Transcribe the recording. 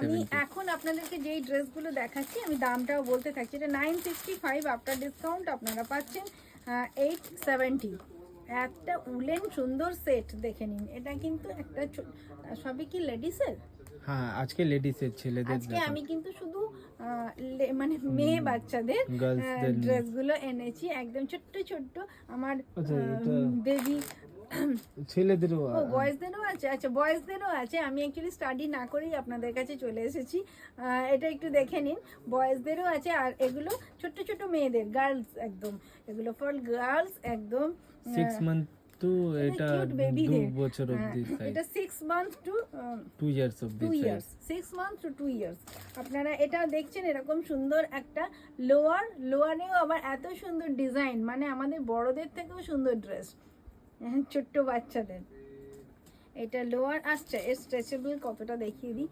আমি এখন আপনাদেরকে যেই ড্রেসগুলো দেখাচ্ছি আমি দামটাও বলতে থাকছি। এটা 965 আফটার ডিসকাউন্ট আপনারা পাচ্ছেন 870। একটা উলেন সুন্দর সেট দেখে নিন। এটা কিন্তু একটা সবই কি লেডিসের? হ্যাঁ, আজকে লেডিসের, ছেলেদের আজকে আমি কিন্তু শুধু মানে মেয়ে বাচ্চাদের ড্রেসগুলো এনেছি, একদম ছোট্ট ছোট্ট আমার বেবি। ছেলেদেরও ও বয়েজদেরও আছে? আচ্ছা বয়েজদেরও আছে। আমি অ্যাকচুয়ালি স্টাডি না করেই আপনাদের কাছে চলে এসেছি। এটা একটু দেখে নিন, বয়েজদেরও আছে। আর এগুলো ছোট্ট ছোট্ট মেয়েদের, গার্লস একদম, এগুলো ফর গার্লস একদম। 6 মান্থ টু এটা 2 বছর অবধি সাইজ। এটা 6 মান্থ টু 2 ইয়ার্স অবধি 2 ইয়ার্স, 6 মান্থ টু 2 ইয়ার্স। আপনারা এটা দেখছেন, এরকম সুন্দর একটা লোয়ারেও আবার এত সুন্দর ডিজাইন, মানে আমাদের বড়দের থেকেও সুন্দর ড্রেস ছোট্ট বাচ্চাদের। এটা লোয়ার আসছে, স্ট্রেচেবল কতটা দেখিয়ে দিই।